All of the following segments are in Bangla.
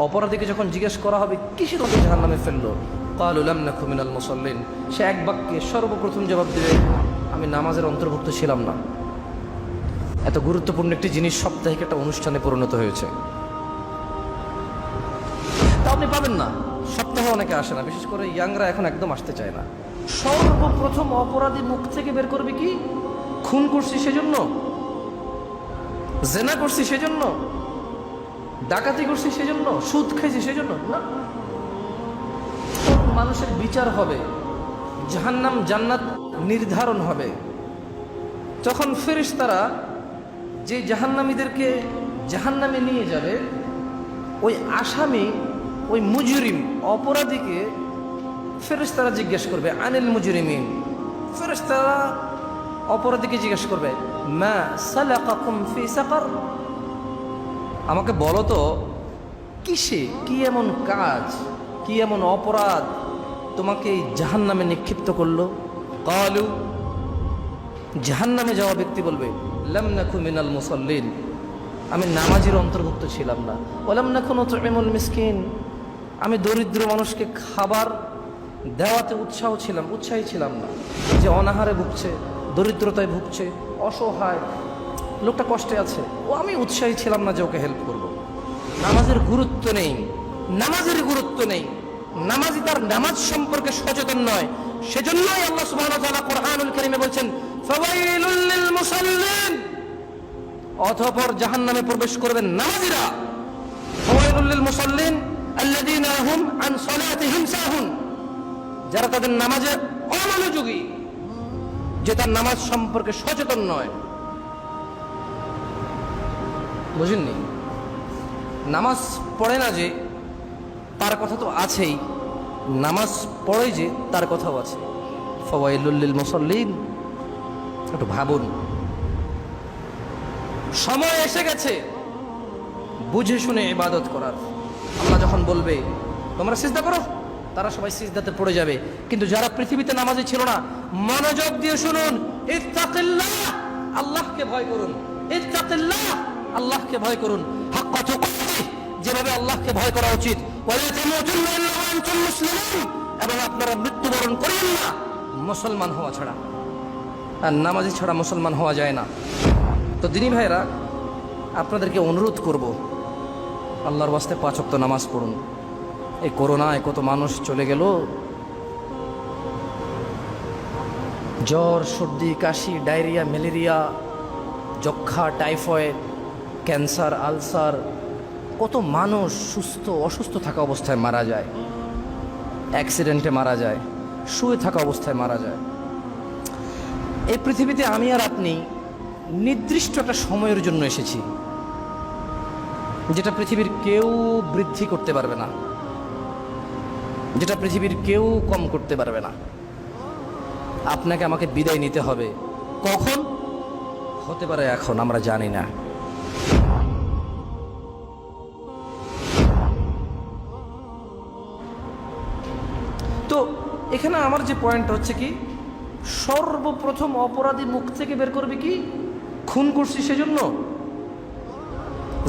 অপরাধীকে যখন জিজ্ঞেস করা হবে কিসের মতো জাহান্নামে ফেললো, ক্বালু লাম নাকু মিনাল মুসাল্লিন, সে এক বাক্যে সর্বপ্রথম জবাব দেবে, আমি নামাজের অন্তর্ভুক্ত ছিলাম না। এত গুরুত্বপূর্ণ একটি জিনিস সাপ্তাহিক একটা অনুষ্ঠানে পরিণত হয়েছে। তা আপনি পাবেন না, সপ্তাহে অনেকে আসে না, বিশেষ করে ইয়াংরা এখন একদম আসতে চায় না। সর্বপ্রথম অপরাধী মুখ থেকে বের করবে কি, খুন করছি সেজন্য, জেনা করছি সেজন্য, ডাকাতি করছি সেজন্য, সুদ খেয়েছি সেজন্য না। মানুষের বিচার হবে, জাহান্নাম জান্নাত নির্ধারণ হবে। তখন ফেরেশতারা যে জাহান্নামীদেরকে জাহান্নামে নিয়ে যাবে, ওই আসামি, ওই মুজরিম অপরাধীকে ফেরেশতারা জিজ্ঞেস করবে, আনিল মুজরিমিন, ফেরেশতারা অপরাধীকে জিজ্ঞেস করবে, মা সালাকাকুম ফি সাকার, আমাকে বলো তো কিসে, কি এমন কাজ, কি এমন অপরাধ তোমাকে এই জাহান্নামে নিক্ষিপ্ত করলো। ক্বালু, জাহান্নামে যাওয়া ব্যক্তি বলবে, লাম নাকু মিনাল মুসাল্লিন, আমি নামাজের অন্তর্ভুক্ত ছিলাম না। ওয়ালাম নাকু নুতইমুল মিসকিন, আমি দরিদ্র মানুষকে খাবার দেওয়াতে উৎসাহী ছিলাম না। যে অনাহারে ভুগছে, দরিদ্রতায় ভুগছে, অসহায় লোকটা কষ্টে আছে, ও আমি উৎসাহী ছিলাম না যে ওকে হেল্প করব। নামাজের গুরুত্ব নেই, নামাজের গুরুত্ব নেই, নামাজি তার নামাজ সম্পর্কে সচেতন নয়। সেজন্যই আল্লাহ সুবহানাহু ওয়া তাআলা কোরআনুল কারীমে বলছেন, ফাওয়াইলুল লিল মুসাল্লিন, অতঃপর জাহান্নামে প্রবেশ করবেন নামাজীরা। ফাওয়াইলুল লিল মুসাল্লিন আল্লাযীনা হুম আন সালাতিহিম সাহুন, যারা তাদের নামাজে অমনোযোগী, যে তার নামাজ সম্পর্কে সচেতন নয়। বুঝেননি? নামাজ পড়ে না যে তার কথা তো আছেই, নামাজ পড়ে যে তার কথাও আছে। ফাওয়াইলুল লিল মুসাল্লিন, একটু ভাবুন। সময় এসে গেছে বুঝে শুনে ইবাদত করার। আল্লাহ যখন বলবে তোমরা সিজদা করো, তারা সবাই সিজদাতে পড়ে যাবে। কিন্তু যারা পৃথিবীতে নামাজি ছিল না, মনোযোগ দিয়ে শুনুন, ইত্তাকিল্লাহ, আল্লাহকে ভয় করুন। ইত্তাকিল্লাহ, আল্লাহকে ভয় করুন। হাক্কা তুকাতিহ, যেভাবে আল্লাহকে ভয় করা উচিত। ওয়ালা তামুতুন্না ইল্লা ওয়া আনতুম মুসলিমুন, এবং আপনারা মৃত্যুবরণ করেন না মুসলমান হওয়া ছাড়া। আর নামাজি ছাড়া মুসলমান হওয়া যায় না। তো দিনী ভাইরা, আপনাদেরকে অনুরোধ করব, আল্লাহর ওয়াস্তে 5 ওয়াক্ত নামাজ পড়ুন। এই করোনায় কত মানুষ চলে গেল, জ্বর, সর্দি, কাশি, ডায়রিয়া, ম্যালেরিয়া, যক্ষা, টাইফয়েড, ক্যান্সার, আলসার, কত মানুষ অসুস্থ থাকা অবস্থায় মারা যায়, অ্যাক্সিডেন্টে মারা যায়, শুয়ে থাকা অবস্থায় মারা যায়। এই পৃথিবীতে আমি আর আপনি নির্দিষ্ট একটা সময়ের জন্য এসেছি, যেটা পৃথিবীর কেউ বৃদ্ধি করতে পারবে না, যেটা পৃথিবীর কেউ কম করতে পারবে না। আপনাকে আমাকে বিদায় নিতে হবে। কখন হতে পারে এখন আমরা জানি না। তো এখানে আমার যে পয়েন্ট হচ্ছে কি, সর্বপ্রথম অপরাধী মুখ থেকে বের করবে কি, খুন করছি সেজন্য,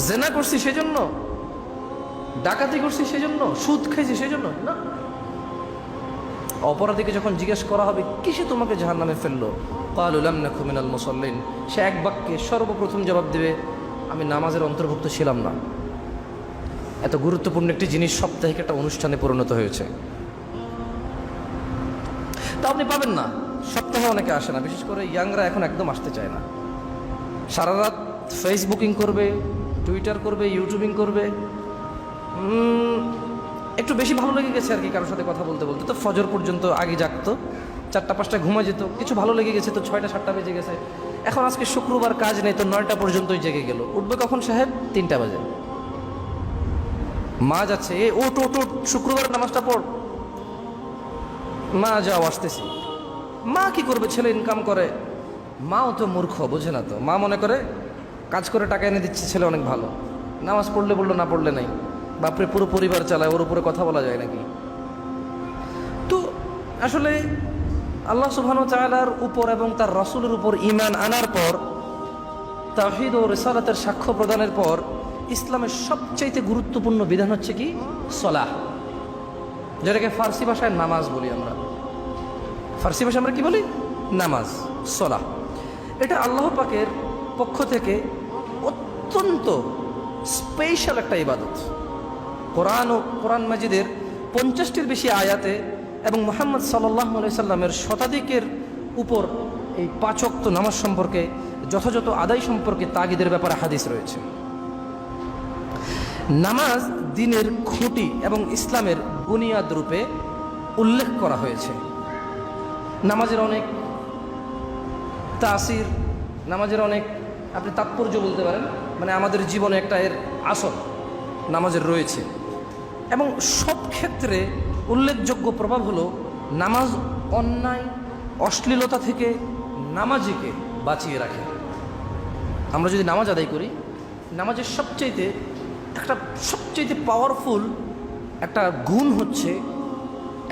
জেনা করছি সেজন্য, ডাকাতি করছি সেজন্য, সুদ খেয়েছি সেজন্য না। অপরাধীকে যখন জিজ্ঞেস করা হবে কিসে তোমাকে জাহান্নামে ফেললো, ক্বালু লাম নাকু মিনাল মুসাল্লিন, সে এক বাক্যে সর্বপ্রথম জবাব দেবে, আমি নামাজের অন্তর্ভুক্ত ছিলাম না। এত গুরুত্বপূর্ণ একটি জিনিস সাপ্তাহিক একটা অনুষ্ঠানে পরিণত হয়েছে। তা আপনি পাবেন না, সপ্তাহে অনেকে আসে না, বিশেষ করে ইয়াংরা এখন একদম আসতে চায় না। সারা রাত ফেসবুকিং করবে, টুইটার করবে, ইউটিউবিং করবে। একটু বেশি ভালো লেগে গেছে আর কি কারোর সাথে কথা বলতে বলতে, তো ফজর পর্যন্ত আগে জাগতো, 4টা-5টায় ঘুমা যেত, কিছু ভালো লেগে গেছে তো 6টা-7টা বেজে গেছে। এখন আজকে শুক্রবার, কাজ নেই, তো 9টা পর্যন্তই জেগে গেল। উঠবে কখন সাহেব? 3টা বাজে। মা যাচ্ছে, ওট, শুক্রবার নামাজটা পড়। মা যাও, আসতেছি। মা কি করবে? ছেলে ইনকাম করে। মাও তো মূর্খ, বোঝে না তো। মা মনে করে কাজ করে টাকা এনে দিচ্ছে, ছেলে অনেক ভালো, নামাজ পড়লে বললো, না পড়লে নাই। বাপরে, পুরো পরিবার চালায়, ওর উপরে কথা বলা যায় নাকি? তো আসলে আল্লাহ সুবহানাহু ওয়া তাআলার উপর এবং তার রাসূলের উপর ঈমান আনার পর, তাওহীদ ও রিসালাতের সাক্ষ্য প্রদানের পর, ইসলামের সবচাইতে গুরুত্বপূর্ণ বিধান হচ্ছে কি? সলাহ, যেটাকে ফার্সি ভাষায় নামাজ বলি আমরা। ফার্সি ভাষায় আমরা কি বলি? নামাজ, সলাহ। এটা আল্লাহ পাকের পক্ষ থেকে অত্যন্ত স্পেশাল একটা ইবাদত। কোরআন ও কোরআন মাজিদের 50টির বেশি আয়াতে এবং মুহাম্মদ সাল্লাল্লাহু আলাইহি সাল্লামের শতাধিকের উপর এই 5 ওয়াক্ত নামাজ সম্পর্কে, যথাযথ আদায় সম্পর্কে তাগিদের ব্যাপারে হাদিস রয়েছে। নামাজ দ্বীনের খুঁটি এবং ইসলামের বুনিয়াদ রূপে উল্লেখ করা হয়েছে। নামাজের অনেক তাসির, নামাজের অনেক আপনি তাৎপর্য বলতে পারেন, মানে আমাদের জীবনে একটা এর আসর নামাজের রয়েছে। এবং সব ক্ষেত্রে উল্লেখযোগ্য প্রভাব হলো নামাজ অন্যায় অশ্লীলতা থেকে নামাজিকে বাঁচিয়ে রাখে। আমরা যদি নামাজ আদায় করি, নামাজের সবচাইতে পাওয়ারফুল একটা গুণ হচ্ছে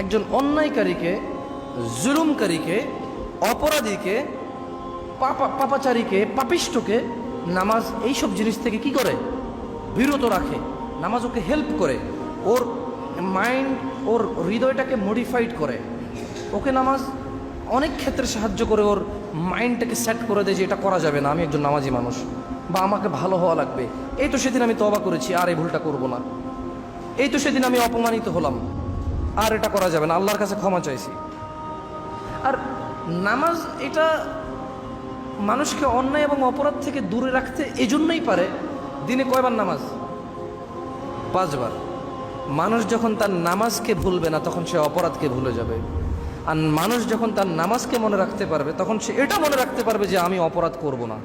একজন অন্যায়কারীকে, জুলুমকারীকে, অপরাধীকে, পাপাচারীকে, পাপিষ্ঠকে নামাজ এইসব জিনিস থেকে কি করে? বিরত রাখে। নামাজ ওকে হেল্প করে, ওর মাইন্ড, ওর হৃদয়টাকে মডিফাইড করে। ওকে নামাজ অনেক ক্ষেত্রে সাহায্য করে, ওর মাইন্ডটাকে সেট করে দেয় যে এটা করা যাবে না, আমি একজন নামাজি মানুষ, বা আমাকে ভালো হওয়া লাগবে। এই তো সেদিন আমি তওবা করেছি, আর এই ভুলটা করব না। এই তো সেদিন আমি অপমানিত হলাম, আর এটা করা যাবে না, আল্লাহর কাছে ক্ষমা চাইছি। আর নামাজ এটা মানুষকে অন্যায় এবং অপরাধ থেকে দূরে রাখতে এজন্যই পারে। দিনে কয়বার নামাজ? 5 বার। মানুষ যখন তার নামাজকে ভুলবে না, তখন সে অপরাধকে ভুলে যাবে। আর মানুষ যখন তার নামাজকে মনে রাখতে পারবে, তখন সে এটা মনে রাখতে পারবে যে আমি অপরাধ করব না।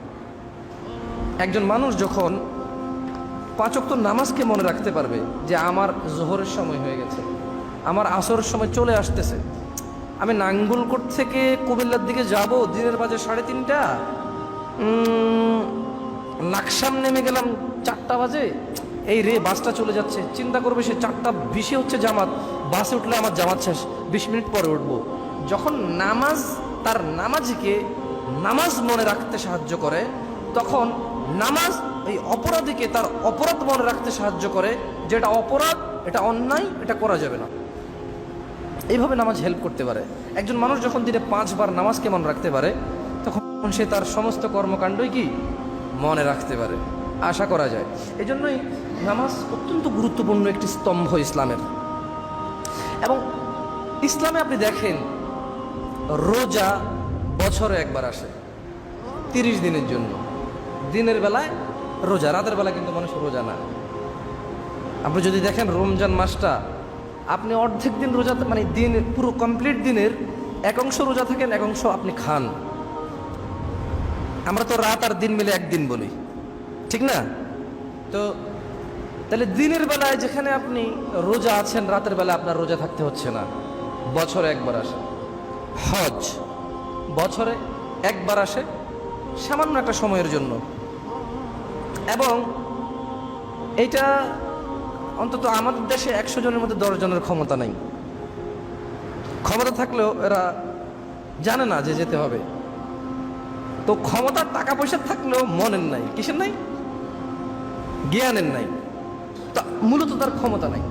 একজন মানুষ যখন 5 ওয়াক্ত নামাজকে মনে রাখতে পারবে যে আমার জোহরের সময় হয়ে গেছে, আমার আসরের সময় চলে আসতেছে, আমি নাঙ্গলকোট থেকে কুমিল্লার দিকে যাব, দিনের বাজে 3:30, লাকসাম নেমে গেলাম 4টা বাজে, এই রে বাসটা চলে যাচ্ছে। চিন্তা করবে সে 4:20 হচ্ছে জামাত, বাসে উঠলে আমার জামাত শেষ, 20 মিনিট পরে উঠবো। যখন নামাজ তার নামাজিকে নামাজ মনে রাখতে সাহায্য করে, তখন নামাজ এই অপরাধীকে তার অপরাধ মনে রাখতে সাহায্য করে, যে এটা অপরাধ, এটা অন্যায়, এটা করা যাবে না। এইভাবে নামাজ হেল্প করতে পারে। একজন মানুষ যখন দিনে 5 বার নামাজকে মনে রাখতে পারে, তখন সে তার সমস্ত কর্মকাণ্ডই কি মনে রাখতে পারে, আশা করা যায়। এই জন্যই নামাজ অত্যন্ত গুরুত্বপূর্ণ একটি স্তম্ভ ইসলামের। এবং ইসলামে আপনি দেখেন, রোজা বছরে একবার আসে 30 দিনের জন্য। দিনের বেলায় রোজা, রাতের বেলা কিন্তু মানুষ রোজা না। আপনি যদি দেখেন রমজান মাসটা, আপনি অর্ধেক দিন রোজা, মানে দিন পুরো কমপ্লিট দিনের এক অংশ রোজা থাকেন, এক অংশ আপনি খান। আমরা তো রাত আর দিন মিলে একদিন বলি, ঠিক না? তো তাহলে দিনের বেলায় যেখানে আপনি রোজা আছেন, রাতের বেলা আপনার রোজা থাকতে হচ্ছে না। বছরে একবার আসে হজ, বছরে একবার আসে সামান্য একটা সময়ের জন্য। এবং এটা অন্তত আমাদের দেশে 100 জনের মধ্যে 10 জনের ক্ষমতা নাই। ক্ষমতা থাকলেও এরা জানে না যে যেতে হবে। তো ক্ষমতার টাকা পয়সা থাকলেও মনের নাই। কিসের নাই? জ্ঞানের নাই। তা মূলত তার ক্ষমতা নাই।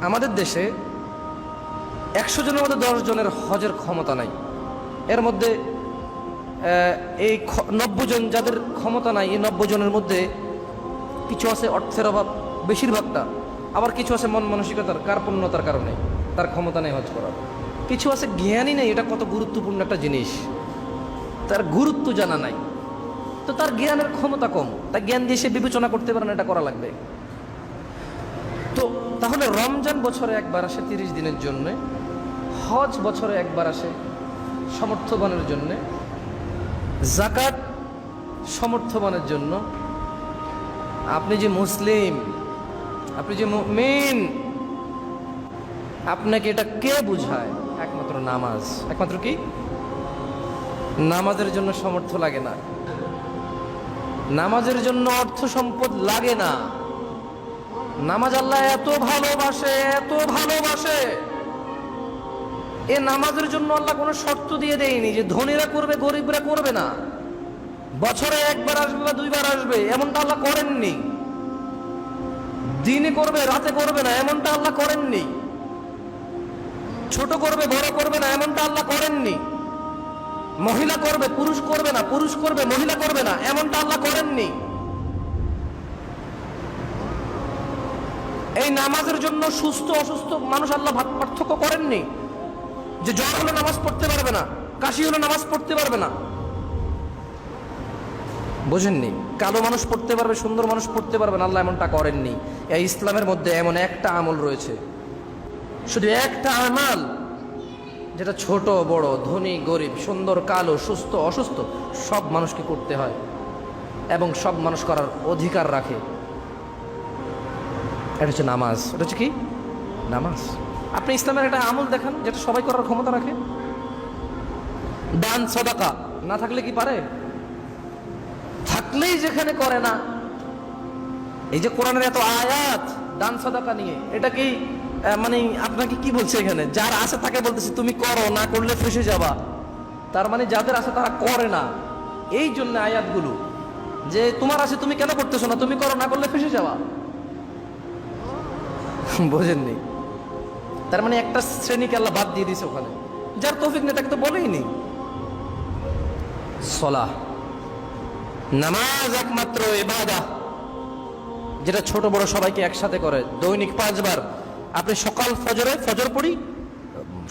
আমাদের দেশে 100 জনের মধ্যে 10 জনের হজের ক্ষমতা নাই। এর মধ্যে এই 90 জন যাদের ক্ষমতা নাই, এই 90 জনের মধ্যে কিছু আছে অর্থের অভাব, বেশিরভাগটা। আবার কিছু আছে মন মানসিকতার কার্পণ্যতার কারণে তার ক্ষমতা নেই হজ করার। কিছু আছে জ্ঞানই নেই, এটা কত গুরুত্বপূর্ণ একটা জিনিস, তার গুরুত্ব জানা নাই। তো তার জ্ঞানের ক্ষমতা কম, তার জ্ঞান দিয়ে সে বিবেচনা করতে পারে না এটা করা লাগবে। তো তাহলে রমজান বছরে একবার আসে 30 দিনের জন্যে, হজ বছরে একবার আসে সমর্থবানের জন্যে, যাকাত সমর্থবানের জন্য। আপনি যে মুসলিম, আপনি যে মুমিন, আপনাকে এটা কে বুঝায়? একমাত্র নামাজ। একমাত্র কি? নামাজের জন্য সামর্থ্য লাগে না, নামাজের জন্য অর্থ সম্পদ লাগে না। নামাজ আল্লাহ এত ভালোবাসে, এত ভালোবাসে, এ নামাজের জন্য আল্লাহ কোনো শর্ত দিয়ে দেয়নি যে ধনীরা করবে গরিবরা করবে না, বছরে একবার আসবে বা 2 বার আসবে, এমনটা আল্লাহ করেননি। দিনে করবে রাতে করবে না এমনটা আল্লাহ করেননি, ছোট করবে বড় করবে না এমনটা আল্লাহ করেননি, মহিলা করবে পুরুষ করবে না, পুরুষ করবে মহিলা করবে না এমনটা আল্লাহ করেননি। এই নামাজের জন্য সুস্থ অসুস্থ মানুষ আল্লাহ পার্থক্য করেননি, যে জ্বর হলে নামাজ পড়তে পারবে না, কাশি হলে নামাজ পড়তে পারবে না। বোঝেননি? কালো মানুষ পড়তে পারবে, সুন্দর মানুষ পড়তে পারবে না, আল্লাহ এমনটা করেননি। এই ইসলামের মধ্যে এমন একটা আমল রয়েছে, শুধু একটা আমাল, যেটা ছোট বড়, ধনী গরিব, সুন্দর কালো, সুস্থ অসুস্থ সব মানুষকে করতে হয় এবং সব মানুষ করার অধিকার রাখে। এটা হচ্ছে নামাজ। এটা হচ্ছে কি? নামাজ। আপনি ইসলামের একটা আমল দেখান যেটা সবাই করার ক্ষমতা রাখে। দান সাদাকা না থাকলে কি পারে? থাকলেই যেখানে করে না। এই যে কোরআনের এত আয়াত দান সাদাকা নিয়ে, এটা কি মানে আপনাকে কি বলছে এখানে? যার আছে তাকে বলতেছে তুমি করো, না করলে ফেসে যাবা। তার মানে যাদের আছে তারা করে না। এই জন্য আয়াতগুলো যে তোমার আছে তুমি কেন করতেছো না, তুমি করো, না করলে ফেসে যাওয়া। বোঝেননি? তার মানে একটা শ্রেণীকে আল্লাহ বাদ দিয়ে দিয়েছে ওখানে, যার তৌফিক নেই তাকে তো বলেই নি। সলাহ, নামাজ একমাত্র ইবাদত যেটা ছোট বড় সবাইকে একসাথে করে। দৈনিক 5 বার আপনি সকাল ফজরে ফজর পড়ি,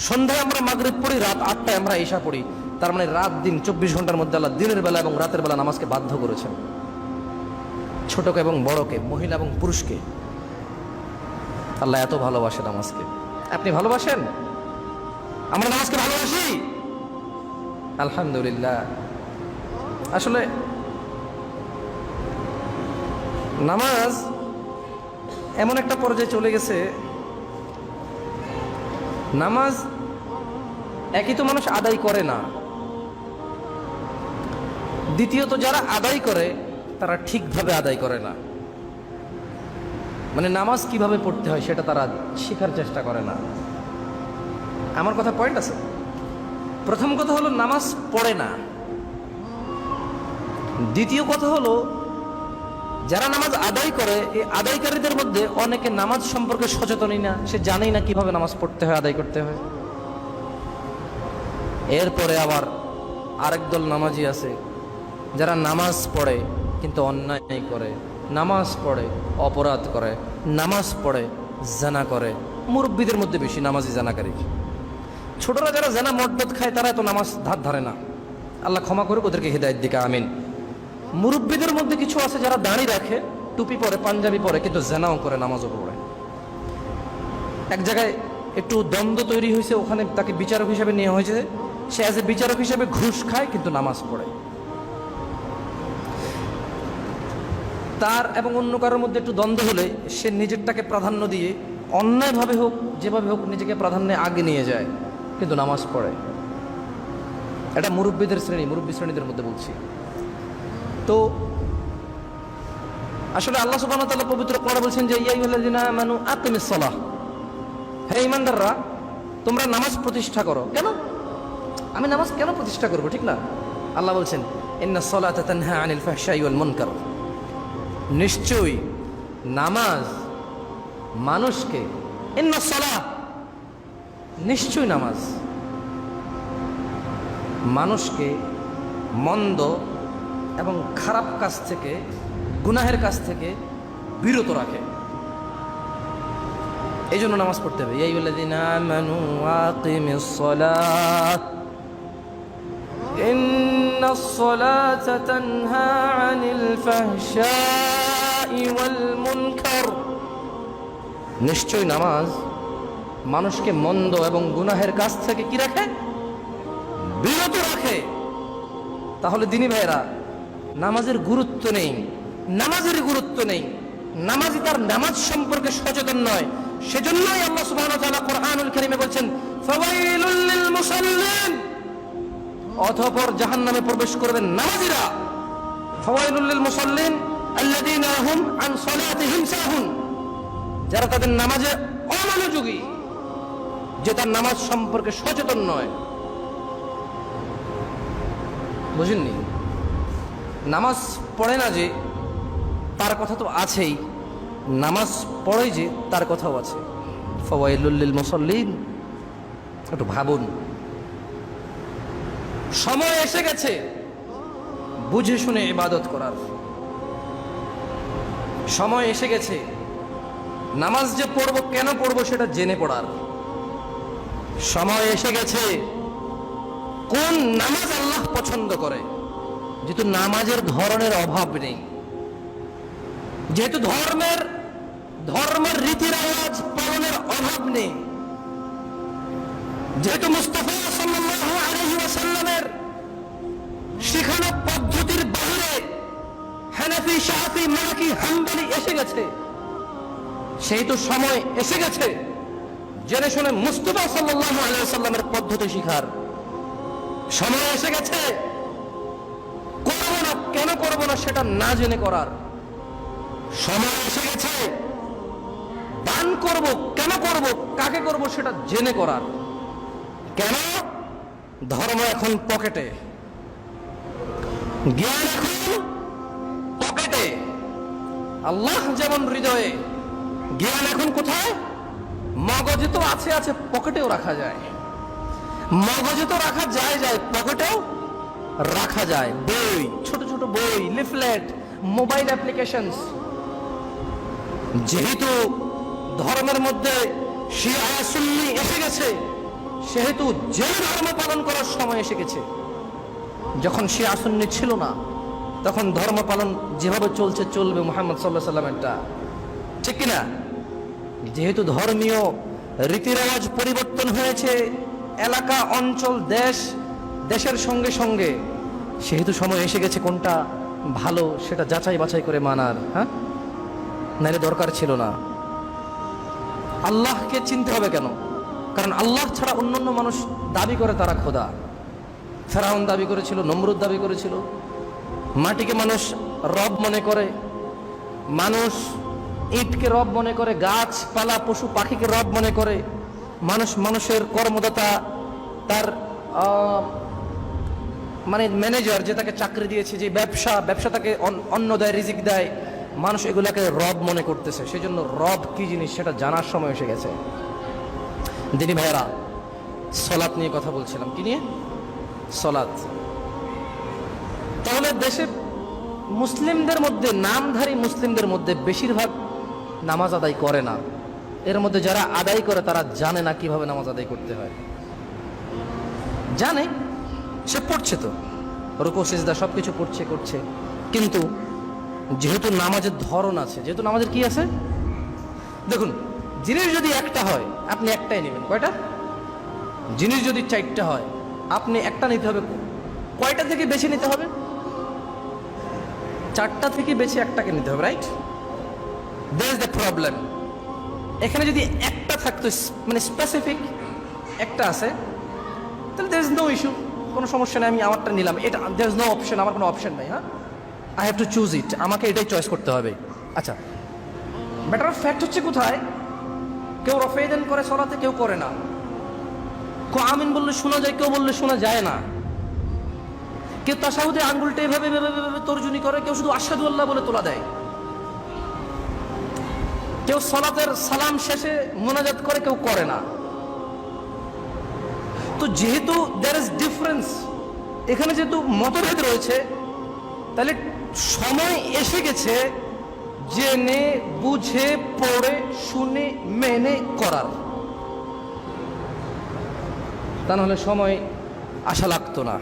সন্ধ্যায় আমরা মাগরিব পড়ি, রাত 8টায় আমরা ইশা পড়ি। তার মানে রাত দিন 24 ঘন্টার মধ্যে আল্লাহ দিনের বেলা এবং রাতের বেলা নামাজকে বাধ্য করেছেন, ছোটকে এবং বড়কে, মহিলা এবং পুরুষকে। আল্লাহ এত ভালোবাসে নামাজকে। আপনি ভালোবাসেন? আমরা নামাজকে ভালোবাসি আলহামদুলিল্লাহ। আসলে নামাজ এমন একটা পর্যায়ে চলে গেছে, নামাজ একই তো মানুষ আদায় করে না, দ্বিতীয়ত যারা আদায় করে তারা ঠিকভাবে আদায় করে না। মানে নামাজ কিভাবে পড়তে হয় সেটা তারা শেখার চেষ্টা করে না। আমার কথা পয়েন্ট আছে। প্রথম কথা হলো নামাজ পড়ে না। দ্বিতীয় কথা হলো যারা নামাজ আদায় করে, এই আদায়কারীদের মধ্যে অনেকে নামাজ সম্পর্কে সচেতনই না, সে জানেই না কিভাবে নামাজ পড়তে হয়, আদায় করতে হয়। এরপরে আবার আরেক দল নামাজি আছে যারা নামাজ পড়ে কিন্তু অন্যায় করে, নামাজ পড়ে অপরাধ করে, নামাজ পড়ে জানা করে। মুরব্বীদের মধ্যে বেশি নামাজি জানাকারী। ছোটরা যারা জানা মদদ খায় তারা এত নামাজ ধার ধারে না। আল্লাহ ক্ষমা করুক, ওদেরকে হিদায়াত দিক, আমিন। মুরব্বীদের মধ্যে কিছু আছে যারা দাঁড়ি রাখে, টুপি পরে, পাঞ্জাবি পরে, কিন্তু জানাও করে, নামাজও পড়ে। এক জায়গায় একটু দ্বন্দ্ব তৈরি হয়েছে, ওখানে তাকে বিচারক হিসেবে নেওয়া হয়েছে। সে অ্যাজ এ বিচারক হিসেবে ঘুষ খায় কিন্তু নামাজ পড়ে। তার এবং অন্য কারোর মধ্যে একটু দ্বন্দ্ব হলে সে নিজেরটাকে প্রাধান্য দিয়ে অন্যায়ভাবে হোক যেভাবে হোক নিজেকে প্রাধান্যে আগে নিয়ে যায়, কিন্তু নামাজ পড়ে। এটা মুরব্বীদের শ্রেণী, মুরব্বী শ্রেণীদের মধ্যে বলছি। তো আসলে আল্লাহ সুবহানাহু ওয়া তাআলা পবিত্র কোরআনে বলছেন যে ইয়া আইয়ুহাল্লাযিনা আমানু আকিমিস সালাহ, হে ঈমানদাররা তোমরা নামাজ প্রতিষ্ঠা করো। কেন? আমি নামাজ কেন প্রতিষ্ঠা করব? ঠিক না? আল্লাহ বলছেন ইন্নাস সালাতা তানহা আনিল ফাহশাই ওয়াল মুনকার, নিশ্চয়ই নামাজ মানুষকে, ইন্নাস সালাহ নিশ্চয়ই নামাজ মানুষকে মন্দ এবং খারাপ কাজ থেকে, গুনাহের কাজ থেকে বিরত রাখে। এই জন্য নামাজ পড়তে হবে। ইয়া আইয়ুহাল্লাযীনা আমানু আকিমিস সালাহ ইন্নাস সালাতা তানহা আনিল ফাহশাই ওয়াল মুনকার, নিশ্চয়ই নামাজ মানুষকে মন্দ এবং গুনাহের কাজ থেকে কি রাখে? বিরত রাখে। তাহলে দিনী ভাইরা, নামাজের গুরুত্ব নেই, নামাজের গুরুত্ব নেই, নামাজি তার নামাজ সম্পর্কে সচেতন নয়। সেজন্যই আল্লাহ সুবহানাহু ওয়া তাআলা কোরআনুল কারীমে বলছেন ফাওয়াইলুল লিল মুসাল্লিন, অতঃপর জাহান্নামে প্রবেশ করবেন নামাজীরা। ফাওয়াইলুল লিল মুসাল্লিন আল্লাযীনা হুম আন সালাতিহিম সাহুন, যারা তাদের নামাজে অমনোযোগী, যে তার নামাজ সম্পর্কে সচেতন নয়। বুঝেননি? নামাজ পড়ে না যে তার কথা তো আছেই, নামাজ পড়ে যে তার কথাও আছে। ফাওয়াইলুল লিল মুসাল্লিন, একটু ভাবুন, সময় এসে গেছে বুঝে শুনে ইবাদত করার। সময় এসে গেছে নামাজ যে পড়বো কেন পড়বো সেটা জেনে পড়ার। সময় এসে গেছে কোন নামাজ আল্লাহ পছন্দ করে, যেহেতু নামাজের ধরনের অভাব নেই, যেহেতু ধর্মের রীতি রেওয়াজ পালনের অভাব নেই, যেহেতু মুস্তাফা সাল্লাল্লাহু আলাইহি ওয়াসাল্লামের শিখানো পদ্ধতির বাইরে হানাফি, শাফি, মালিকি, হাম্বলি এসে গেছে, সেহেতু সময় এসে গেছে জেনে শুনে মুস্তাফা সাল্লাল্লাহু আলাইহি ওয়াসাল্লামের পদ্ধতি শিখার। সময় এসে গেছে করবো না কেন করবো না সেটা না জেনে করার। সময় এসে গেছে দান করব কেন করব, কাকে করব সেটা জেনে করার। কেন? ধর্ম এখন পকেটে, জ্ঞান এখন পকেটে। আল্লাহ যেমন হৃদয়ে, জ্ঞান এখন কোথায়? মগজে তো আছে, পকেটেও রাখা যায়। মগজে তো রাখা যায়, পকেটেও রাখা যায়। বই, ছোট ছোট বই, লিফলেট, মোবাইল অ্যাপ্লিকেশনস। যেহেতু ধর্মের মধ্যে শিয়া সুন্নি এসে গেছে, সেহেতু যে ধর্ম পালন করার সময় এসে গেছে। যখন শিয়া সুন্নি ছিল না তখন ধর্ম পালন যেভাবে চলবে মুহাম্মদ সাল্লাল্লাহু আলাইহি ওয়াসাল্লামেরটা, ঠিক কিনা? যেহেতু ধর্মীয় রীতি রেওয়াজ পরিবর্তন হয়েছে, এলাকা, অঞ্চল, দেশের সঙ্গে সঙ্গে, সেহেতু সময় এসে গেছে কোনটা ভালো সেটা যাচাই বাছাই করে মানার। হ্যাঁ, নাইলে দরকার ছিল না। আল্লাহকে চিনতে হবে কেন? কারণ আল্লাহ ছাড়া অন্যান্য মানুষ দাবি করে তারা খোদা। ফেরাউন দাবি করেছিল, নমরুদ দাবি করেছিল। মাটিকে মানুষ রব মনে করে, মানুষ ইটকে রব মনে করে, গাছপালা, পশু পাখিকে রব মনে করে। মানুষের কর্মদাতা, তার মানে ম্যানেজার যে তাকে চাকরি দিয়েছে, যে ব্যবসা তাকে অন্ন দেয়, রিজিক দেয়, মানুষ এগুলাকে রব মনে করতেছে। সেজন্য রব কি জিনিস সেটা জানার সময় এসে গেছে। দিনী ভাইয়েরা, সলাত নিয়ে কথা বলছিলাম। কি নিয়ে? সলাত। তাহলে দেশে মুসলিমদের মধ্যে, নামধারী মুসলিমদের মধ্যে বেশিরভাগ নামাজ আদায় করে না। এর মধ্যে যারা আদায় করে তারা জানে না কিভাবে নামাজ আদায় করতে হয়। জানে, সে পড়ছে, তো রুকু সিজদা সবকিছু করছে, কিন্তু যেহেতু নামাজের ধরন আছে, যেহেতু নামাজের কি আছে, দেখুন, জিনিস যদি একটা হয় আপনি একটাই নেবেন। কয়টা? জিনিস যদি 4টা হয় আপনি একটা নিতে হবে। কয়টা থেকে বেছে নিতে হবে? 4টা থেকে বেছে একটাকে নিতে হবে, right? That is the problem. এখানে যদি একটা থাকতো, মানে স্পেসিফিক একটা আছে, তাহলে দ্যার ইজ নো ইস্যু, কোনো সমস্যা নেই, আমি আমারটা নিলাম। এটা দ্যার ইজ নো অপশন, আমার কোনো অপশন নাই। হ্যাঁ, আই হ্যাভ টু চুজ ইট, আমাকে এটাই চয়েস করতে হবে। আচ্ছা, ব্যাটার অফ ফ্যাক্ট হচ্ছে কোথায়? কেউ রফেদান করে সলাতে, কেউ করে না। কেউ আমিন বললে শোনা যায়, কেউ বললে শোনা যায় না। কেউ তাশাহুদে আঙ্গুলটা এভাবে তর্জনী করে, কেউ শুধু আশহাদু আল্লাহ বলে তোলা দেয়। কেউ সলাতের সালাম শেষে মোনাজাত করে, কেউ করে না। তো যেহেতু দেয়ার ইজ ডিফারেন্স, এখানে যেহেতু মতভেদ রয়েছে, তাহলে সময় এসে গেছে জেনে বুঝে পড়ে শুনে মেনে করার। তা নাহলে সময় আশা লাগতো না।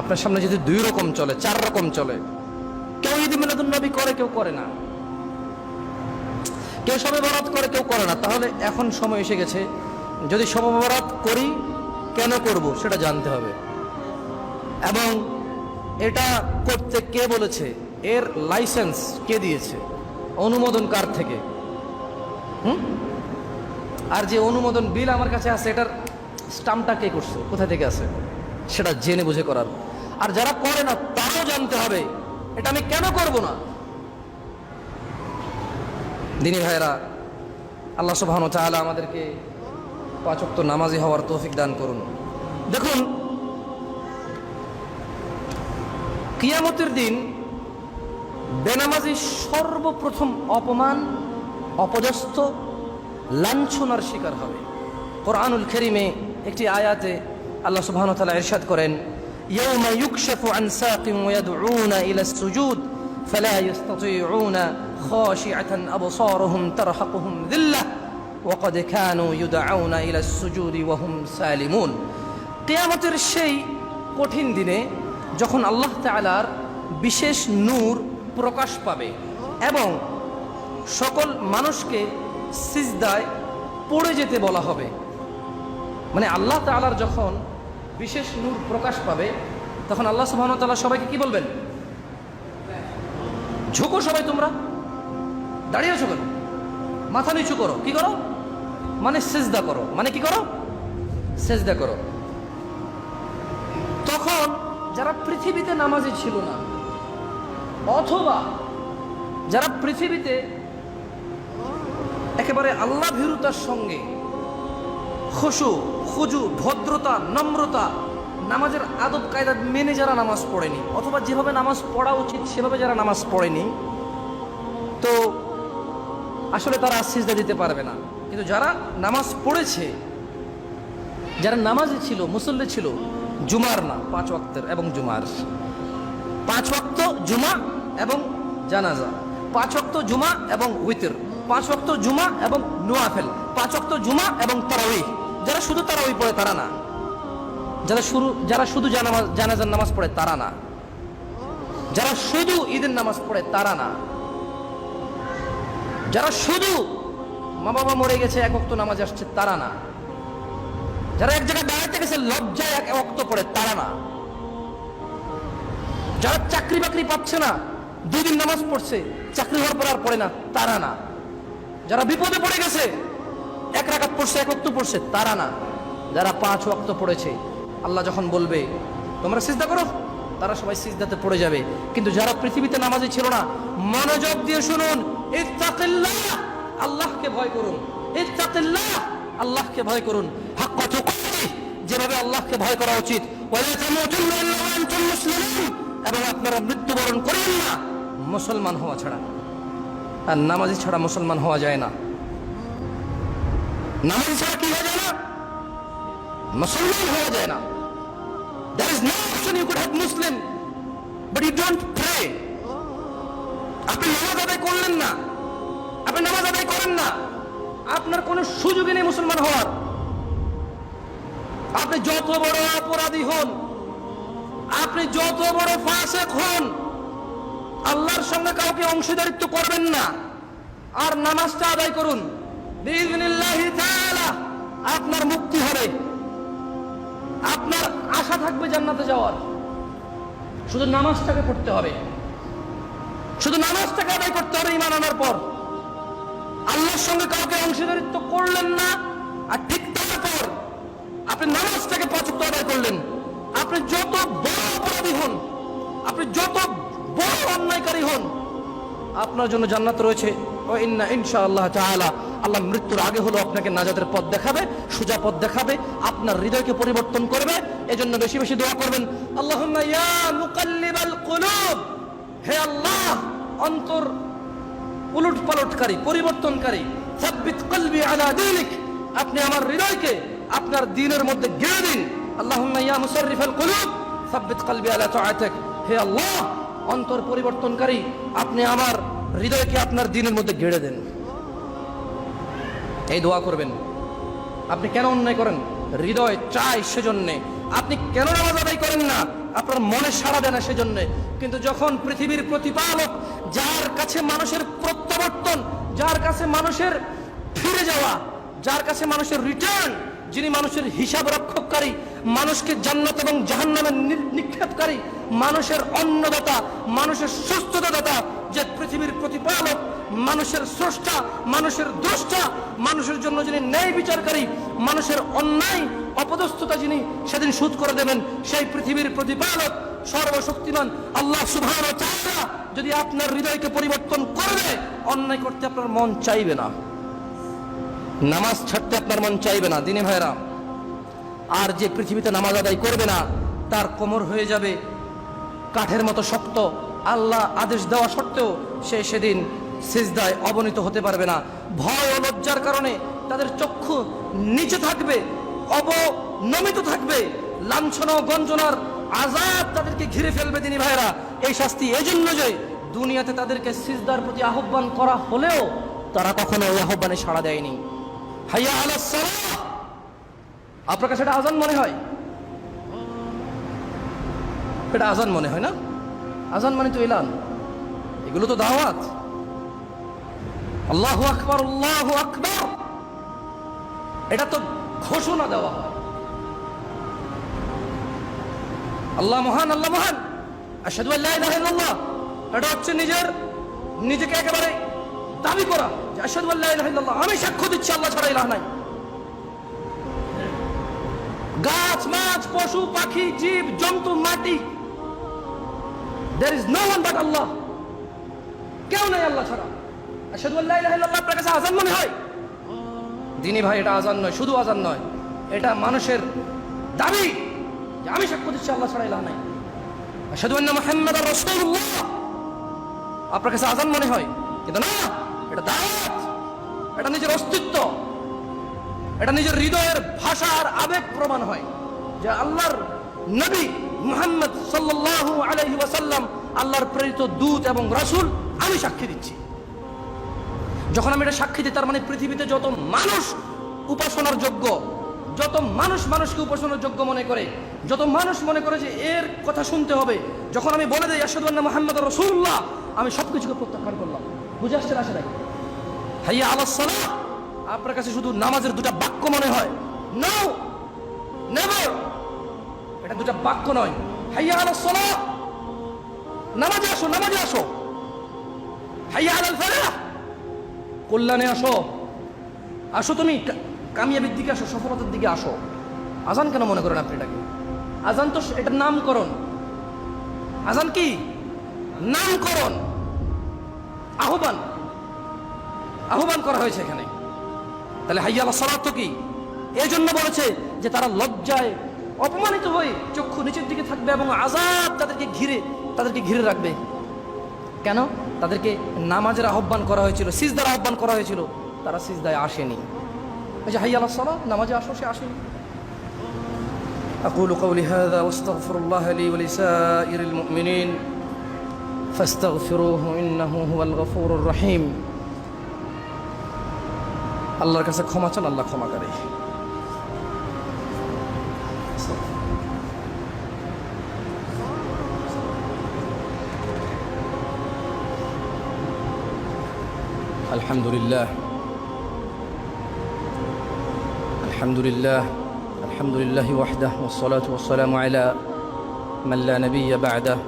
আপনার সামনে যদি 2 রকম চলে, 4 রকম চলে, কেউ ঈদ মিলাদুন নবী করে, কেউ করে না, কেউ শবে বরাত করে, কেউ করে না, তাহলে এখন সময় এসে গেছে, যদি শবে বরাত করি কেন করব সেটা জানতে হবে, এবং এটা করতে কে বলেছে, এর লাইসেন্স কে দিয়েছে, অনুমোদন কার থেকে। আর যে অনুমোদন বিল আমার কাছে আছে, এটার স্টাম্পটা কে করছে, কোথা থেকে আছে, সেটা জেনে বুঝে করার। আর যারা করে না তারও জানতে হবে এটা আমি কেন করব না। দিনী ভাইয়েরা, আল্লাহ সুবহানাহু ওয়া তাআলা আমাদেরকে 5 ওয়াক্ত নামাজি হওয়ার তৌফিক দান করুন। দেখুন, কিয়ামতের দিন বেনামাজি সর্বপ্রথম অপমান, অপদস্থ, লাঞ্ছনার শিকার হবে। কোরআনুল কারীমে একটি আয়াতে আল্লাহ সুবহানাহু ওয়া তাআলা ইরশাদ করেন, ইয়াওমা ইউকশাফু আন সাকিন ওয়া ইয়াদউনা ইলা সুজুদ ফালা ইস্তাতিউনা খাশিআতান আবসারুহুম তারহাকুহুম যিল্লাহ ওয়া ক্বাদ কানু ইউদআউনা ইলা সুজুদি ওয়া হুম সালিমুন। কিয়ামতের সেই কঠিন দিনে যখন আল্লাহ তাআলার বিশেষ নূর প্রকাশ পাবে এবং সকল মানুষকে সিজদায় পড়ে যেতে বলা হবে, মানে আল্লাহ তাআলার যখন বিশেষ নূর প্রকাশ পাবে তখন আল্লাহ সুবহানাহু ওয়া তাআলা সবাইকে কি বলবেন? ঝুঁকো সবাই, তোমরা দাঁড়িয়ে আছো কেন? মাথা নিচু করো। কি করো? মানে সিজদা করো। মানে কি করো? সিজদা করো। তখন যারা পৃথিবীতে নামাজি ছিল না, অথবা যারা পৃথিবীতে একেবারে আল্লাহ ভীরুতার সঙ্গে খুশু, খুজু, ভদ্রতা, নম্রতা, নামাজের আদব কায়দা মেনে যারা নামাজ পড়েনি, অথবা যেভাবে নামাজ পড়া উচিত সেভাবে যারা নামাজ পড়েনি, তো আসলে তারা সিজদা দিতে পারবে না। কিন্তু যারা নামাজ পড়েছে, যারা নামাজি ছিল, মুসল্লি ছিল, জুমার না 5 ওয়াক্তের এবং জুমার 5 ওয়াক্ত জুমা এবং জানাজা, 5 ওয়াক্ত জুমা এবং উইতর, 5 ওয়াক্ত জুমা এবং নওয়াফিল, 5 ওয়াক্ত জুমা এবং তারাউইহ। যারা শুধু তারাউইহ পড়ে তারা না, যারা শুধু জানাজার নামাজ পড়ে তারা না, যারা শুধু ঈদের নামাজ পড়ে তারা না, যারা শুধু মা বাবা মরে গেছে এক ওয়াক্ত নামাজ আসছে তারা না, যারা এক জায়গায় দাঁড়াতে গেছে লজ্জায় এক ওয়াক্ত পড়ে তারা না, যারা চাকরি বাকরি পাচ্ছে না 2 দিন নামাজ পড়ছে, চাকরি হওয়ার পর আর পড়ে না তারা না, যারা বিপদে পড়ে গেছে 1 রাকাত পড়ছে, 1 ওয়াক্ত পড়ছে তারা না, যারা 5 ওয়াক্ত পড়েছে আল্লাহ যখন বলবে তোমরা সিজদা করো, তারা সবাই সিজদাতে পড়ে যাবে। কিন্তু যারা পৃথিবীতে নামাজি ছিল না, মনোযোগ দিয়ে শুনুন, ইত্তাকিল্লাহ, আল্লাহকে ভয় করুন, ইত্তাকিল্লাহ, আল্লাহকে ভয় করুন, হাক্কা তুকাতিহ, যেভাবে আল্লাহকে ভয় করা উচিত, ওয়ালা তামুতুন্না ইল্লা ওয়া আনতুম মুসলিমুন, এবং আপনারা মৃত্যুবরণ করেন না মুসলমান হওয়া ছাড়া। আর নামাজি ছাড়া মুসলমান হওয়া যায় না। নামাজি ছাড়া কি হওয়া যায় না? মুসলমান হওয়া যায় না। There is no option you could have Muslim, but you don't pray. আপনি নামাজ আদায় করলেন না, আপনি নামাজ আদায় করেন না, আপনার কোনো সুযোগই নেই মুসলমান হওয়ার। আপনি যত বড় অপরাধী হন, আপনি যত বড় ফাসিক হন, আল্লাহর সঙ্গে কাউকে অংশীদারিত্ব করবেন না, আর নামাজটা আদায় করুন, বিইজনিল্লাহি তাআলা আপনার মুক্তি হবে, আপনার আশা থাকবে জান্নাতে যাওয়ার। শুধু নামাজটাকে পড়তে হবে, শুধু নামাজটাকে আদায় করতে হবে ঈমান আনার পর। আল্লাহর সঙ্গে কাউকে অংশীদারিত্ব করলেন না, আর ঠিক তারপর আপনি নামাজটাকে 5 ওয়াক্ত আদায় করলেন। আপনি যত বড় অপরাধী হন, আপনি যত বড় অন্যায়কারী হন, আপনার জন্য জান্নাত রয়েছে। ওয়া ইন্না ইনশাআল্লাহ তাআলা, আল্লাহ মৃত্যুর আগে হলো আপনাকে নাজাতের পথ দেখাবে, সোজা পথ দেখাবে, আপনার হৃদয়কে পরিবর্তন করবে। এজন্য বেশি বেশি দোয়া করবেন, আল্লাহুম্মা ইয়া মুকাল্লিবাল কুলুব, হে আল্লাহ অন্তর উলট পালটকারী, পরিবর্তনকারী, সাব্বিত কলবি আলা দীনিক, আপনি আমার হৃদয়কে আপনার দ্বীনের মধ্যে গেড়ে দিন। আল্লাহুম্মা ইয়া মুসাররিফাল কুলুব সাব্বিত কলবি আলা তাআতিক, হে আল্লাহ অন্তর পরিবর্তনকারী, আপনি আমার হৃদয়কে আপনার দ্বীনের মধ্যে গেড়ে দেন। এই দোয়া করবেন। আপনি কেন অন্যায় করেন? হৃদয় চায় সেজন্যে। আপনি কেন নামাজ আদায় করেন না? আপনার মনে সাড়া দেয় না সেজন্যে। কিন্তু যখন পৃথিবীর প্রতিপালক, যার কাছে মানুষের প্রত্যাবর্তন, যার কাছে মানুষের ফিরে যাওয়া, যার কাছে মানুষের রিটার্ন, যিনি মানুষের হিসাব রক্ষককারী, মানুষকে জান্নাত এবং জাহান্নামে নিক্ষেপকারী, মানুষের অন্নদাতা, মানুষের সুস্থতাদাতা, যে পৃথিবীর প্রতিপালক, মানুষের স্রষ্টা, মানুষের দ্রষ্টা, মানুষের জন্য যিনি ন্যায় বিচারকারী, মানুষের অন্যায় অপদস্থতা যিনি সেদিন শোধ করে দেবেন, সেই পৃথিবীর প্রতিপালক সর্বশক্তিমান আল্লাহ সুবহানাহু ওয়া তাআলা যদি আপনার হৃদয়কে পরিবর্তন করে দেয়, অন্যায় করতে আপনার মন চাইবে না, নামাজ ছাড়তে আপনার মন চাইবে না। দিনে ভাইরা, আর যে পৃথিবীতে নামাজ আদায় করবে না, তার কোমর হয়ে যাবে কাঠের মতো শক্ত, আল্লাহ আদেশ দেওয়া সত্ত্বেও সে সেদিন সিজদায় অবনীত হতে পারবে না। ভয় ও লজ্জার কারণে তাদের চক্ষু নিচে থাকবে, অবনমিত থাকবে, লাঞ্ছনা ও গঞ্জনার আযাব তাদেরকে ঘিরে ফেলবে। দিনী ভাইরা, এই শাস্তি এজন্য যে দুনিয়াতে তাদেরকে সিজদার প্রতি আহ্বান করা হলেও তারা কখনো ওই আহ্বানে সাড়া দেয়নি। হাইয়া আলাস সালাহ, আপনার কাছে এটা আজান মনে হয়? এটা আজান মনে হয় না? আজান মানে তো এলান, এগুলো তো দাওয়াত। আল্লাহু আকবার, আল্লাহু আকবার, এটা তো ঘোষণা দেওয়া হয়। আল্লাহ মহান, আল্লাহ মহান, আশহাদু আল্লা ইলাহা ইল্লাল্লাহ, এটা হচ্ছে নিজেকে একেবারে দাবি করা যে আশহাদু আল্লা ইলাহা ইল্লাল্লাহ, আমি সাক্ষ্য দিচ্ছি আল্লাহ ছাড়া ইলাহ নাই। গাছ, মাছ, পশু, পাখি, জীব জন্তু, মাটি, there is no one but Allah, কেউ নাই আল্লাহ ছাড়া। আশহাদু আল্লা ইলাহা ইল্লাল্লাহ আপনার কাছে আযান মনে হয়? দিনী ভাই, এটা আযান নয়, শুধু আযান নয়, এটা মানুষের দাবি যে আমি সাক্ষ্য দিচ্ছি আল্লাহ ছাড়া ইলাহ নাই। আশহাদু আন্না মুহাম্মাদার রাসূলুল্লাহ আপনার কাছে আযান মনে হয়, কিন্তু না, এটা দাওয়াত, এটা নিজের অস্তিত্ব, এটা নিজের হৃদয়ের ভাষার আবেগ প্রমাণ হয় যে আল্লাহর নবী মুহাম্মদ সাল্লাল্লাহু আলাইহি ওয়াসাল্লাম আল্লাহর প্রেরিত দূত এবং রাসূল, আমি সাক্ষী দিচ্ছি। যখন আমি এটা সাক্ষী দিই, তার মানে পৃথিবীতে যত মানুষ উপাসনার যোগ্য, যত মানুষ মানুষকে উপাসনার যোগ্য মনে করে, যত মানুষ মনে করে যে এর কথা শুনতে হবে, যখন আমি বলে দেই আশহাদু আন্না মুহাম্মাদুর রাসূলুল্লাহ, আমি সবকিছুকে প্রত্যাখ্যান করলাম। বুঝে আসছে না? আসে নাই? হাইয়া আলাস সালাহ আপনার কাছে শুধু নামাজের দুটা বাক্য মনে হয়? নো, নেভার, এটা দুটা বাক্য নয়। হাইয়া আলাস সালাহ, নামাজে আসো, নামাজে আসো। হাইয়া আলাল ফালাহ, কল্যাণে আসো, আসো, তুমি কামিয়াবির দিকে আসো, সফলতার দিকে আসো। আজান কেন মনে করেন আপনি এটাকে? আজান তো এটার নামকরণ। আজান কি? নামকরণ, আহ্বান, আহ্বান করা হয়েছে এখানে। তাহলে হাইয়া আলাস সালাত তো কি? এই জন্য বলেছে যে তারা লজ্জায় অপমানিত হয়ে চক্ষু নিচের দিকে থাকবে এবং আযাব তাদেরকে ঘিরে রাখবে। কেন? তাদেরকে নামাজের আহ্বান করা হয়েছিল, সিজদার আহ্বান করা হয়েছিল, তারা সিজদায় আসেনি। এই যে হাইয়া আলাস সালাত, নামাজে আসো, সে আসেনি। আকুলু কওলি হাযা ওয়াস্তাগফিরুল্লাহ লি ওয়া লিসাইরিল মুমিনিন ফাস্তাগফিরুহু ইন্নাহু হুয়াল গফুরুর রহিম। আল্লাহর কাছে ক্ষমা চান, আল্লাহ ক্ষমাকারী। আলহামদুলিল্লাহ, আলহামদুলিল্লাহ, আলহামদুলিল্লাহি ওয়াহদাহু ওয়াসসালাতু ওয়াসসালামু আলা মান লা নাবিয়্যা বা'দাহু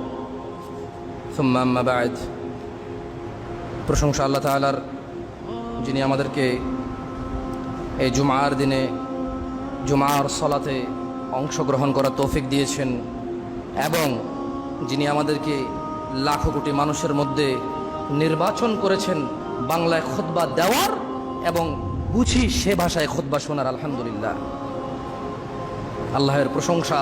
সুম্মা আম্মা বা'দ। প্রশংসা আল্লাহ তাআলার, যিনি আমাদেরকে এই জুমার দিনে জুমার সালাতে অংশগ্রহণ করার তৌফিক দিয়েছেন এবং যিনি আমাদেরকে লাখো কোটি মানুষের মধ্যে নির্বাচন করেছেন বাংলায় খুতবা দেওয়ার এবং বুঝি সে ভাষায় খুতবা শোনার। আলহামদুলিল্লাহ, আল্লাহের প্রশংসা।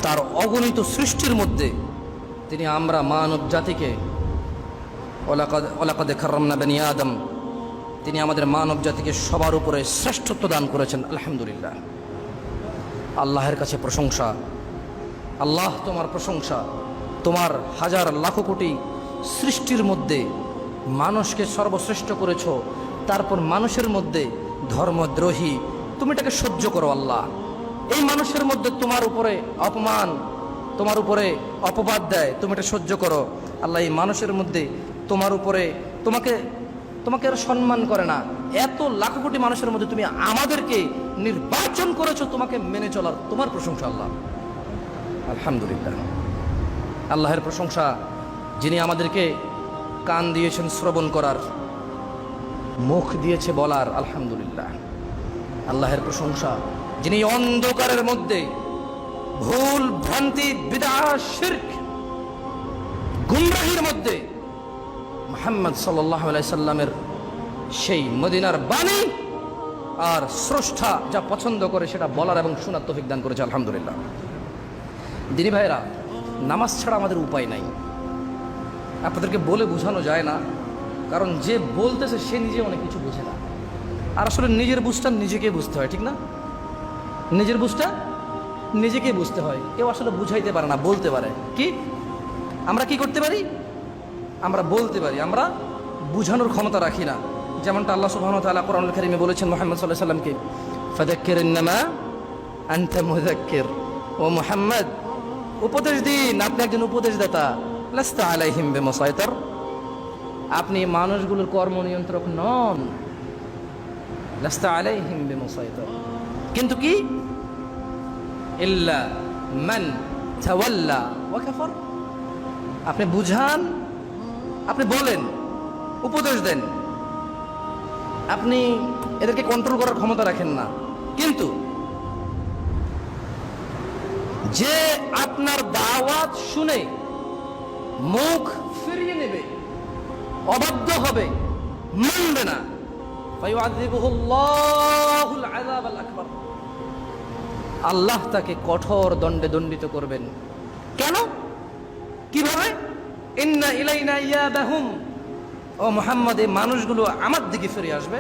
তার অগণিত সৃষ্টির মধ্যে তিনি আমরা মানব জাতিকে ওয়ালাকাদ কাররামনা বনি আদম, তিনি আমাদের মানব জাতিকে সবার উপরে শ্রেষ্ঠত্ব দান করেছেন। আলহামদুলিল্লাহ, আল্লাহের কাছে প্রশংসা। আল্লাহ, তোমার প্রশংসা। তোমার হাজার লাখো কোটি সৃষ্টির মধ্যে মানুষকে সর্বশ্রেষ্ঠ করেছ, তারপর মানুষের মধ্যে ধর্মদ্রোহী তুমি এটাকে সহ্য করো। আল্লাহ, এই মানুষের মধ্যে তোমার উপরে অপমান, তোমার উপরে অপবাদ দেয়, তুমি এটা সহ্য করো। আল্লাহ, এই মানুষের মধ্যে তোমার উপরে তোমাকে আর সম্মান করে না, এত লাখো কোটি মানুষের মধ্যে তুমি আমাদেরকে নির্বাচন করেছো তোমাকে মেনে চলার, তোমার প্রশংসা আল্লাহ। আলহামদুলিল্লাহ, আল্লাহের প্রশংসা, যিনি আমাদেরকে কান দিয়েছেন শ্রবণ করার, মুখ দিয়েছে বলার। আলহামদুলিল্লাহ, আল্লাহের প্রশংসা, যিনি অন্ধকারের মধ্যে ভুল ভ্রান্তি বিদআত শিরক গুমরাহির মধ্যে মুহাম্মদ সাল্লাল্লাহু আলাইহি সাল্লামের সেই মদিনার বাণী আর স্রষ্টা যা পছন্দ করে সেটা বলার এবং শোনার তৌফিক দান করেছে। আলহামদুলিল্লাহ, দিনী ভাইরা, নামাজ ছাড়া আমাদের উপায় নাই। আপনাদেরকে বলে বোঝানো যায় না, কারণ যে বলতেছে সে নিজে অনেক কিছু বোঝে না। আর আসলে নিজের বুঝটা নিজেকে বুঝতে হয়, ঠিক না? নিজের বুঝটা নিজেকে বুঝতে হয়। কেউ আসলে বুঝাইতে পারে না, বলতে পারে। কি আমরা কি করতে পারি? আমরা বলতে পারি, আমরা বুঝানোর ক্ষমতা রাখি না। যেমনটা আল্লাহ সুবহানাহু ওয়া তাআলা কোরআনুল কারীমে বলেছেন মুহাম্মদ সাল্লাল্লাহু আলাইহি ওয়াসাল্লামকে, ফাযাক্কির ইন্নামা আনতা মুযাক্কির। ও মুহাম্মদ, উপদেশ দিন, আপনি একজন উপদেশদাতা। লাস্তা আলাইহিম বিমুসাইতির, আপনি মানুষগুলোর কর্ম নিয়ন্ত্রক নন। লাস্তা আলাইহিম বিমুসাইতির, কিন্তু কি ইল্লা মান তাওয়াল্লা ওয়া কাফার, আপনি বুঝান, আপনি বলেন, উপদেশ দেন, আপনি এদেরকে কন্ট্রোল করার ক্ষমতা রাখেন না। কিন্তু যে আপনার দাওয়াত শুনে মুখ ফিরিয়ে নেবে, অবাধ্য হবে, মানবে না, ফায়ুআযিবুহুল্লাহুল আযাবাল আকবার, আল্লাহ তাকে কঠোর দণ্ডে দণ্ডিত করবেন। কেন? কিভাবে? ইন্না ইলাইনা ইয়াবাহুম, ও মুহাম্মদ, এই মানুষগুলো আমার দিকে ফিরে আসবে।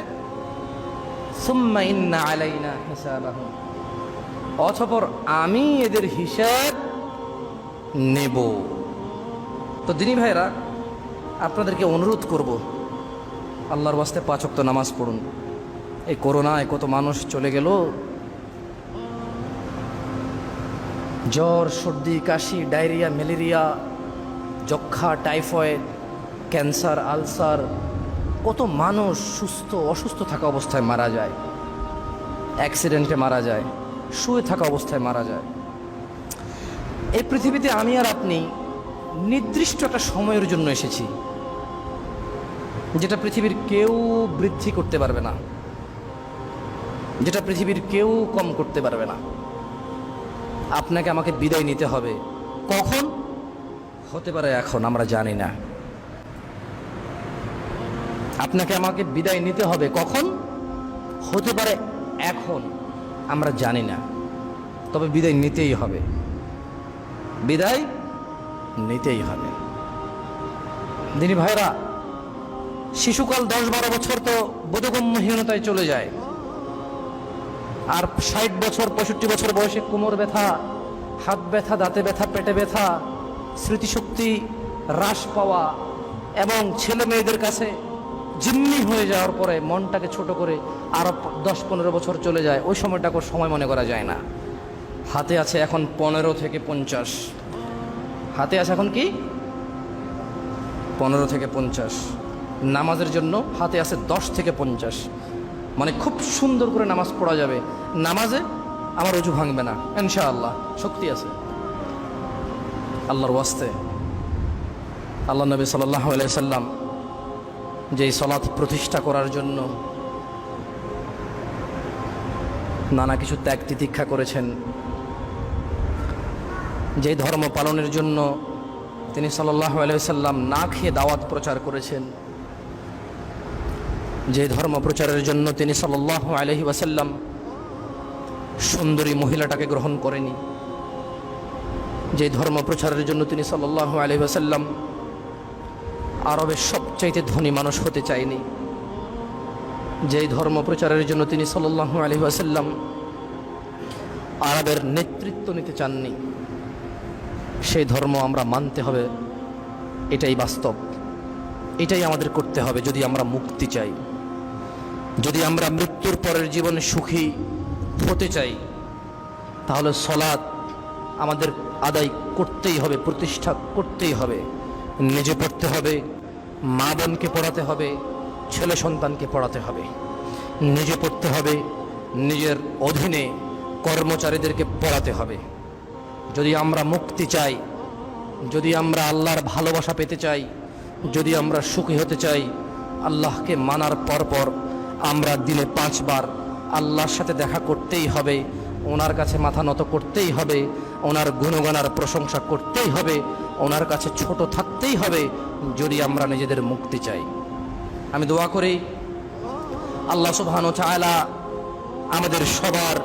সুম্মা ইন্না আলাইনা হিসাবাহুম, অতঃপর আমি এদের হিসাব নেব। তো দিনী ভাইরা, আপনাদেরকে অনুরোধ করব, আল্লাহর ওয়াস্তে 5 ওয়াক্ত নামাজ পড়ুন। এই করোনায় কত মানুষ চলে গেল, জ্বর, সর্দি, কাশি, ডায়রিয়া, ম্যালেরিয়া, যক্ষা, টাইফয়েড, ক্যান্সার, আলসার, কত মানুষ অসুস্থ থাকা অবস্থায় মারা যায়, অ্যাক্সিডেন্টে মারা যায়, শুয়ে থাকা অবস্থায় মারা যায়। এই পৃথিবীতে আমি আর আপনি নির্দিষ্ট একটা সময়ের জন্য এসেছি, যেটা পৃথিবীর কেউ বৃদ্ধি করতে পারবে না, যেটা পৃথিবীর কেউ কম করতে পারবে না। আপনাকে আমাকে বিদায় নিতে হবে। কখন? হতে পারে এখন, আমরা জানি না। আপনাকে আমাকে বিদায় নিতে হবে কখন? হতে পারে এখন, আমরা জানি না। তবে বিদায় নিতেই হবে, বিদায় নিতেই হবে। দিনী ভাইরা, শিশুকাল 10-12 বছর তো বোধগম্যহীনতায় চলে যায়, আর 60 বছর 65 বছর বয়সে কোমর ব্যথা, হাত ব্যথা, দাঁতে ব্যথা, পেটে ব্যথা, স্মৃতিশক্তি হ্রাস পাওয়া এবং ছেলে মেয়েদের কাছে জিম্মি হয়ে যাওয়ার পরে মনটাকে ছোট করে আরো 10-15 বছর চলে যায়। ওই সময়টাকে সময় মনে করা যায় না। হাতে আছে এখন 15 থেকে 50, হাতে আছে এখন কি 15 থেকে 50। নামাজের জন্য হাতে আছে 10 থেকে 50, মানে খুব সুন্দর করে নামাজ পড়া যাবে। নামাজে আমার অজু ভাঙবে না ইনশাআল্লাহ, শক্তি আছে আল্লাহর ওয়াস্তে। আল্লাহ নবী সাল্লাল্লাহু আলাইহি সাল্লাম যেই সালাত প্রতিষ্ঠা করার জন্য নানা কিছু ত্যাগ তিতিক্ষা করেছেন, যেই ধর্ম পালনের জন্য তিনি সাল্লাল্লাহু আলাইহি সাল্লাম না খেয়ে দাওয়াত প্রচার করেছেন, যে ধর্ম প্রচারের জন্য তিনি সাল্লাল্লাহু আলাইহি ওয়াসাল্লাম সুন্দরী মহিলাটাকে গ্রহণ করেনি, যে ধর্ম প্রচারের জন্য তিনি সাল্লাল্লাহু আলাইহি ওয়াসাল্লাম আরবের সবচাইতে ধনী মানুষ হতে চায়নি, যে ধর্ম প্রচারের জন্য তিনি সাল্লাল্লাহু আলাইহি ওয়াসাল্লাম আরবের নেতৃত্ব নিতে চাননি, সেই ধর্ম আমরা মানতে হবে। এটাই বাস্তব, এটাই আমাদের করতে হবে যদি আমরা মুক্তি চাই, যদি আমরা মৃত্যুর পরের জীবনে সুখী হতে চাই। তাহলে সলাত আমাদের আদায় করতেই হবে, প্রতিষ্ঠা করতেই হবে। নিজে পড়তে হবে, মা বোনকে পড়াতে হবে, ছেলে সন্তানকে পড়াতে হবে। নিজে পড়তে হবে, নিজের অধীনে কর্মচারীদেরকে পড়াতে হবে। যদি আমরা মুক্তি চাই, যদি আমরা আল্লাহর ভালোবাসা পেতে চাই, যদি আমরা সুখী হতে চাই, আল্লাহকে মানার পর আমরা দিনে 5 বার আল্লাহর সাথে দেখা করতেই হবে, ওনার কাছে মাথা নত করতেই হবে, ওনার গুণগানার প্রশংসা করতেই হবে, ওনার কাছে ছোট থাকতেই হবে, যদি আমরা নিজেদের মুক্তি চাই। আমি দোয়া করি আল্লাহ সুবহানাহু ওয়া তাআলা আমাদের সবার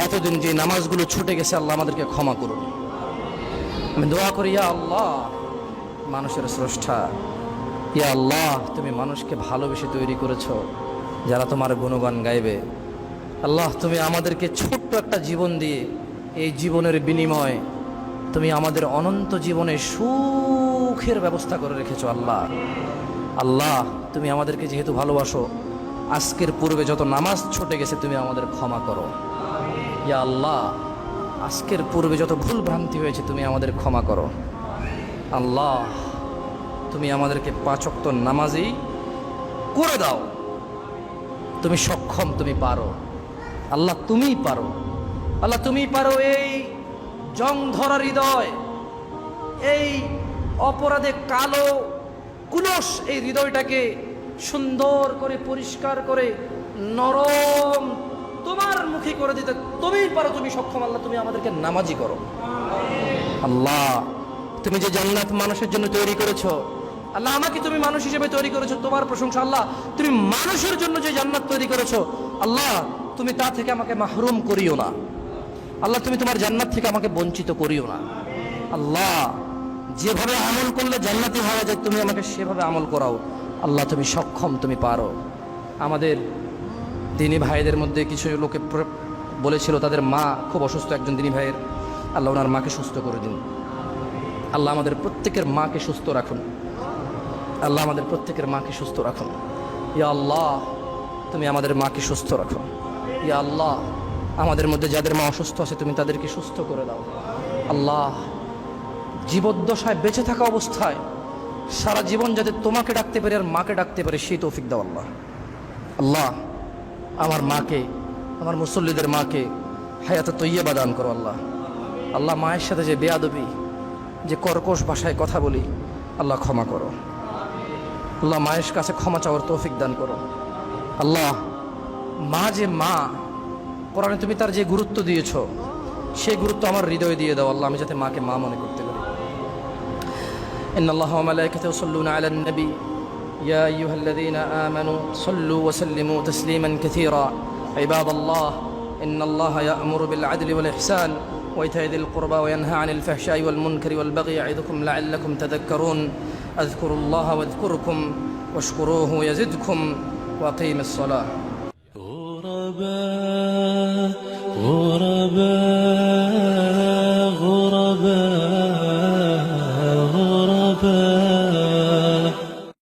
এতদিন যে নামাজগুলো ছুটে গেছে, আল্লাহ আমাদেরকে ক্ষমা করুন। আমি দোয়া করি, ইয়া আল্লাহ, মানুষের স্রষ্টা, ইয়া আল্লাহ, তুমি মানুষকে ভালোবেসে তৈরি করেছো যারা তোমার গুণগান গাইবে। আল্লাহ, তুমি আমাদেরকে ছোট্ট একটা জীবন দিয়ে এই জীবনের বিনিময়ে তুমি আমাদের অনন্ত জীবনে সুখের ব্যবস্থা করে রেখেছো। আল্লাহ, আল্লাহ, তুমি আমাদেরকে যেহেতু ভালোবাসো, আজকের পূর্বে যত নামাজ ছুটে গেছে তুমি আমাদের ক্ষমা করো। ইয়া আল্লাহ, আজকের পূর্বে যত ভুল ভ্রান্তি হয়েছে তুমি আমাদের ক্ষমা করো। আল্লাহ, তুমি আমাদেরকে 5 ওয়াক্ত নামাজই করে দাও। তুমি সক্ষম, তুমি পারো। আল্লাহ, তুমিই পারো। আল্লাহ, তুমিই পারো এই জং ধরা হৃদয়, এই অপরাধে কালো কুলস এই হৃদয়টাকে সুন্দর করে পরিষ্কার করে নরম তোমার মুখে করে দিতে তুমিই পারো, তুমি সক্ষম। আল্লাহ, তুমি আমাদেরকে নামাজি করো। আল্লাহ, তুমি যে জান্নাত মানুষের জন্য তৈরি করেছো, আল্লাহ, আমাকে তুমি মানুষ হিসেবে তৈরি করেছো, তোমার প্রশংসা। আল্লাহ, তুমি মানুষের জন্য যে জান্নাত তৈরি করেছো, আল্লাহ, তুমি তা থেকে আমাকে মাহরুম করিও না। আল্লাহ, তুমি তোমার জান্নাত থেকে আমাকে বঞ্চিত করিও না। আল্লাহ, যেভাবে আমল করলে জান্নাতি হওয়া যায় তুমি আমাকে সেভাবে আমল করাও। আল্লাহ, তুমি সক্ষম, তুমি পারো। আমাদের দিনী ভাইদের মধ্যে কিছু লোকে বলেছিল তাদের মা খুব অসুস্থ, একজন দিনী ভাইয়ের। আল্লাহ, ওনার মাকে সুস্থ করে দিন। আল্লাহ, আমাদের প্রত্যেকের মাকে সুস্থ রাখুন। আল্লাহ, আমাদের প্রত্যেকের মাকে সুস্থ রাখুন। ইয়া আল্লাহ, তুমি আমাদের মাকে সুস্থ রাখো। ইয়া আল্লাহ, আমাদের মধ্যে যাদের মা অসুস্থ আছে তুমি তাদেরকে সুস্থ করে দাও। আল্লাহ, জীবদ্দশায় বেঁচে থাকা অবস্থায় সারা জীবন যাতে তোমাকে ডাকতে পারে আর মাকে ডাকতে পারে সেই তৌফিক দাও। আল্লাহ, আল্লাহ, আমার মাকে, আমার মুসল্লিদের মাকে হায়াতে তৈয়বা দান করো। আল্লাহ, আল্লাহ, মায়ের সাথে যে বেয়াদবি, যে কর্কশ ভাষায় কথা বলি, আল্লাহ ক্ষমা করো। আল্লাহ, মায়ের কাছে ক্ষমা চাওয়ার তৌফিক দান করো। আল্লাহ, মা যে মা, কোরআনে তুমি তার যে গুরুত্ব দিয়েছো সেই গুরুত্ব আমার হৃদয়ে দিয়ে দাও। আল্লাহ, আমি যাতে মাকে মা মনে করতে পারি। ইন্নাল্লাহা ওয়া মালাইকাতাহু ইউসাল্লুনা আলান নবী ইয়া আইয়ুহাল্লাযীনা আমানু সাল্লু ওয়া সাল্লিমু তাসলিমান কাসীরা। ইবাদাল্লাহ, ইন্নাল্লাহা ইয়া'মুরু বিল আদলি ওয়াল ইহসান ওয়া ইতা'i যিল কুরবা ওয়া ইয়ানহা আনিল ফাহশাই ওয়াল মুনকারি ওয়াল বাগই ইয়া'iদুকুম লা'আল্লাকুম তাযাক্কারুন। আযকুরুল্লাহা ওয়াযকুরকুম ওয়াশকুরুহু ইয়াজিদকুম ওয়া আকিমিস সালাহ। غرباء